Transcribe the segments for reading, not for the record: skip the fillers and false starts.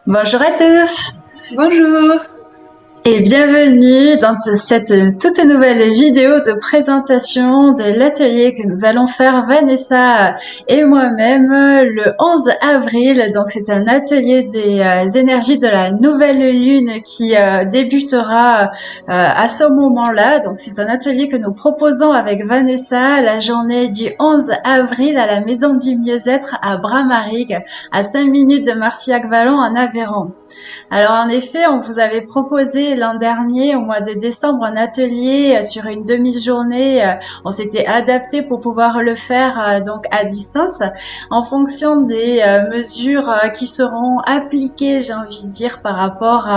Bonjour à tous Bonjour. et bienvenue dans cette toute nouvelle vidéo de présentation de l'atelier que nous allons faire Vanessa et moi-même le 11 avril. Donc c'est un atelier des énergies de la nouvelle lune qui débutera à ce moment-là. Donc c'est un atelier que nous proposons avec Vanessa la journée du 11 avril à la Maison du Mieux-être à Bramarigue, à 5 minutes de Marcillac-Vallon en Aveyron. Alors en effet, on vous avait proposé l'an dernier, au mois de décembre, un atelier sur une demi-journée. On s'était adapté pour pouvoir le faire donc à distance, en fonction des mesures qui seront appliquées, j'ai envie de dire, par rapport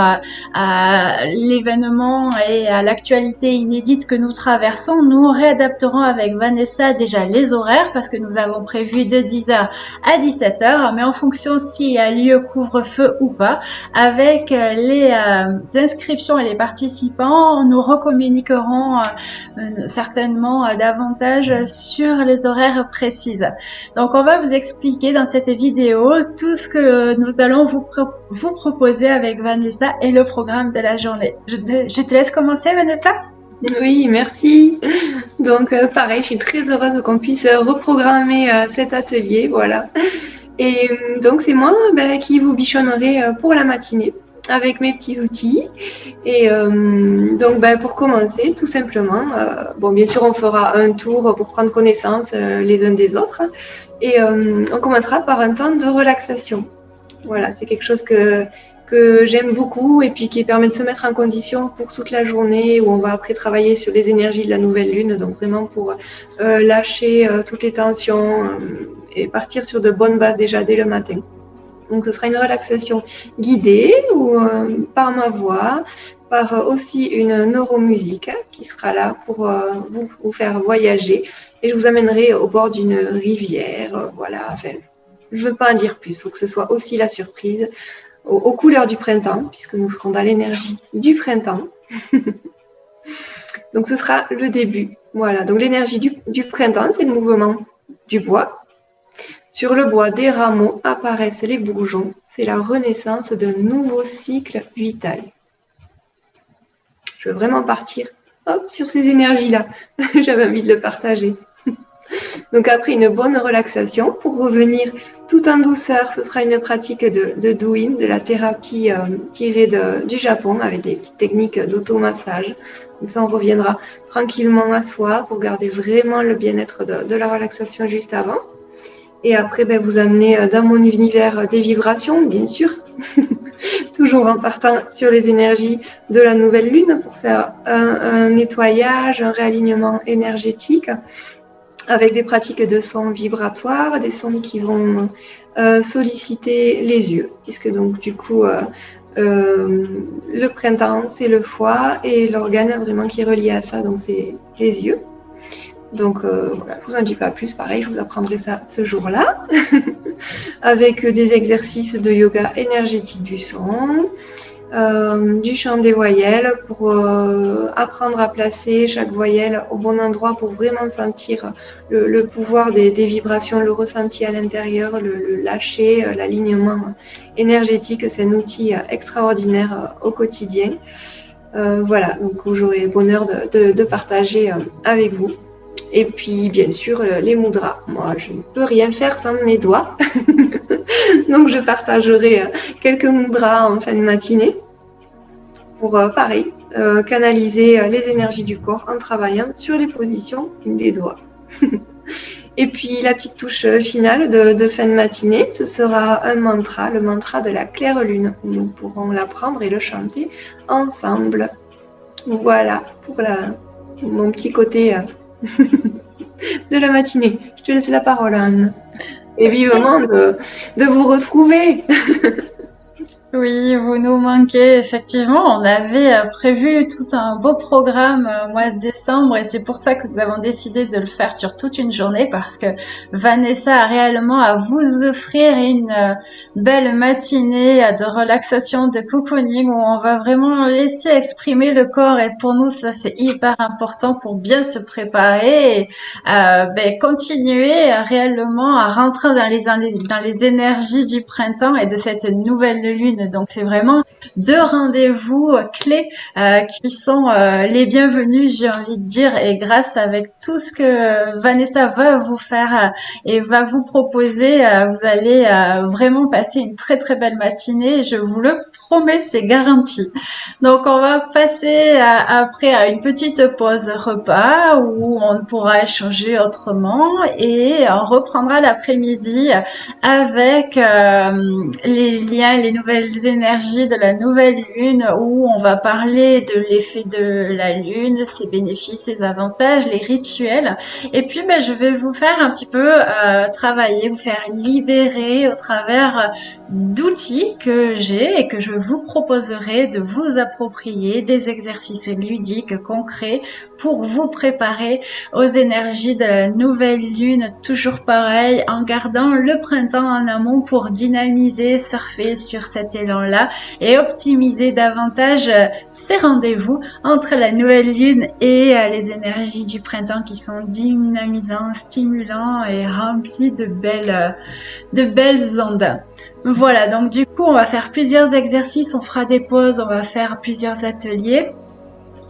à l'événement et à l'actualité inédite que nous traversons. Nous réadapterons avec Vanessa déjà les horaires parce que nous avons prévu de 10h à 17h, mais en fonction s'il y a lieu couvre-feu ou pas. Avec les inscriptions et les participants, nous recommuniquerons certainement davantage sur les horaires précises. Donc, on va vous expliquer dans cette vidéo tout ce que nous allons vous proposer avec Vanessa et le programme de la journée. Je te laisse commencer, Vanessa. Oui, merci. Donc, pareil, je suis très heureuse qu'on puisse reprogrammer cet atelier, voilà. Et donc, c'est moi qui vous bichonnerai pour la matinée avec mes petits outils. Et donc, pour commencer, tout simplement, bien sûr, on fera un tour pour prendre connaissance les uns des autres. Et on commencera par un temps de relaxation. Voilà, c'est quelque chose que j'aime beaucoup et puis qui permet de se mettre en condition pour toute la journée où on va après travailler sur les énergies de la nouvelle lune, donc vraiment pour lâcher toutes les tensions et partir sur de bonnes bases déjà dès le matin. Donc ce sera une relaxation guidée ou par ma voix, par aussi une neuromusique qui sera là pour vous faire voyager et je vous amènerai au bord d'une rivière, voilà, enfin, je ne veux pas en dire plus, il faut que ce soit aussi la surprise aux couleurs du printemps, puisque nous serons dans l'énergie du printemps. Donc ce sera le début. Voilà, donc l'énergie du printemps, c'est le mouvement du bois. Sur le bois des rameaux apparaissent les bourgeons. C'est la renaissance d'un nouveau cycle vital. Je veux vraiment partir sur ces énergies-là. J'avais envie de le partager. Donc après une bonne relaxation, pour revenir tout en douceur, ce sera une pratique de Douyin, de la thérapie tirée du Japon avec des petites techniques d'automassage. Comme ça, on reviendra tranquillement à soi pour garder vraiment le bien-être de la relaxation juste avant. Et après, vous amener dans mon univers des vibrations, bien sûr. Toujours en partant sur les énergies de la nouvelle lune pour faire un nettoyage, un réalignement énergétique avec des pratiques de sons vibratoires, des sons qui vont solliciter les yeux, puisque donc du coup le printemps c'est le foie et l'organe vraiment qui est relié à ça, donc c'est les yeux. Donc voilà, je vous en dis pas plus, pareil, je vous apprendrai ça ce jour-là, avec des exercices de yoga énergétique du son, du chant des voyelles pour apprendre à placer chaque voyelle au bon endroit pour vraiment sentir le pouvoir des vibrations, le ressenti à l'intérieur, le lâcher, l'alignement énergétique. C'est un outil extraordinaire au quotidien. Voilà, donc j'aurai le bonheur de partager avec vous. Et puis, bien sûr, les mudras. Moi, je ne peux rien faire sans mes doigts. Donc, je partagerai quelques mudras en fin de matinée pour, pareil, canaliser les énergies du corps en travaillant sur les positions des doigts. Et puis, la petite touche finale de fin de matinée, ce sera un mantra, le mantra de la claire lune. Nous pourrons l'apprendre et le chanter ensemble. Voilà, pour mon petit côté de la matinée. Je te laisse la parole, Anne. Et vivement de vous retrouver. Oui, vous nous manquez, effectivement. On avait prévu tout un beau programme au mois de décembre et c'est pour ça que nous avons décidé de le faire sur toute une journée parce que Vanessa a réellement à vous offrir une belle matinée de relaxation, de cocooning où on va vraiment laisser exprimer le corps et pour nous, ça c'est hyper important pour bien se préparer et continuer réellement à rentrer dans les énergies du printemps et de cette nouvelle lune lune. Donc c'est vraiment deux rendez-vous clés qui sont les bienvenus, j'ai envie de dire, et grâce avec tout ce que Vanessa va vous faire et va vous proposer, vous allez vraiment passer une très très belle matinée, je vous le promets, c'est garanti. Donc on va passer après à une petite pause repas où on pourra échanger autrement et on reprendra l'après-midi avec les liens, les nouvelles énergies de la nouvelle lune où on va parler de l'effet de la lune, ses bénéfices, ses avantages, les rituels. Et puis je vais vous faire un petit peu travailler, vous faire libérer au travers d'outils que j'ai et que je vous proposerai de vous approprier, des exercices ludiques, concrets pour vous préparer aux énergies de la nouvelle lune, toujours pareil, en gardant le printemps en amont pour dynamiser, surfer sur cet élan-là et optimiser davantage ces rendez-vous entre la nouvelle lune et les énergies du printemps qui sont dynamisants, stimulants et remplis de belles ondes. Voilà, donc du coup, on va faire plusieurs exercices, on fera des pauses, on va faire plusieurs ateliers.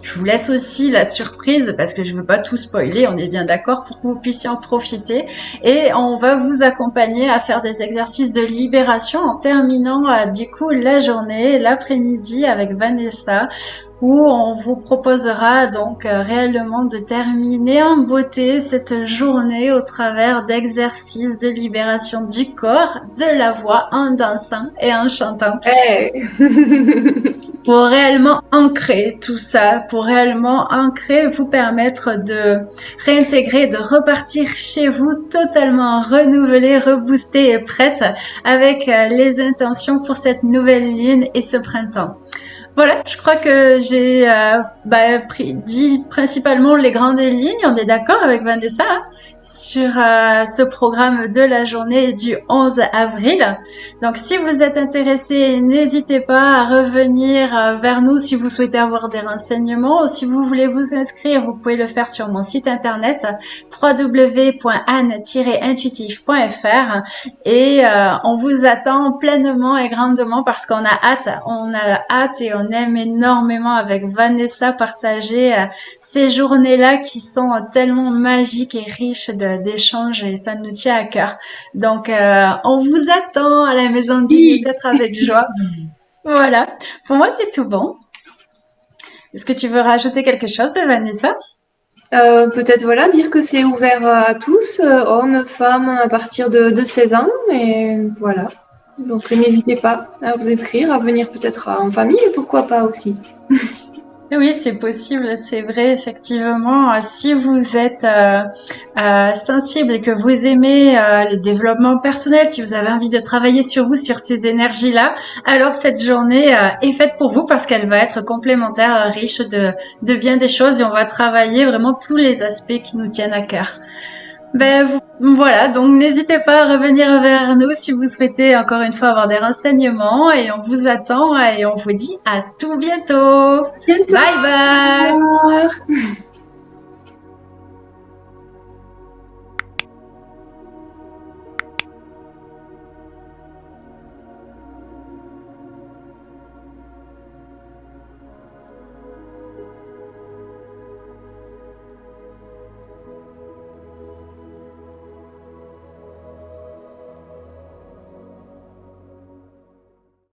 Je vous laisse aussi la surprise parce que je veux pas tout spoiler, on est bien d'accord, pour que vous puissiez en profiter. Et on va vous accompagner à faire des exercices de libération en terminant du coup la journée, l'après-midi avec Vanessa, où on vous proposera donc réellement de terminer en beauté cette journée au travers d'exercices de libération du corps, de la voix, en dansant et en chantant. Hey. Pour réellement ancrer tout ça, pour réellement ancrer, vous permettre de réintégrer, de repartir chez vous totalement renouvelée, reboostée et prête avec les intentions pour cette nouvelle lune et ce printemps. Voilà, je crois que j'ai dit principalement les grandes lignes. On est d'accord avec Vanessa sur ce programme de la journée du 11 avril. Donc, si vous êtes intéressé, n'hésitez pas à revenir vers nous si vous souhaitez avoir des renseignements ou si vous voulez vous inscrire, vous pouvez le faire sur mon site internet www.anne-intuitive.fr et on vous attend pleinement et grandement parce qu'on a hâte et on aime énormément avec Vanessa partager ces journées-là qui sont tellement magiques et riches d'échanges et ça nous tient à cœur. Donc, on vous attend à la maison du mieux-être avec joie. Voilà. Pour moi, c'est tout bon. Est-ce que tu veux rajouter quelque chose, Vanessa? Peut-être voilà, dire que c'est ouvert à tous, hommes, femmes, à partir de 16 ans. Et voilà. Donc, n'hésitez pas à vous inscrire, à venir peut-être en famille, pourquoi pas aussi. Oui, c'est possible, c'est vrai, effectivement. Si vous êtes sensible et que vous aimez le développement personnel, si vous avez envie de travailler sur vous, sur ces énergies-là, alors cette journée est faite pour vous parce qu'elle va être complémentaire, riche de bien des choses et on va travailler vraiment tous les aspects qui nous tiennent à cœur. Voilà, donc n'hésitez pas à revenir vers nous si vous souhaitez encore une fois avoir des renseignements et on vous attend et on vous dit à tout bientôt. Bye bye. Au revoir.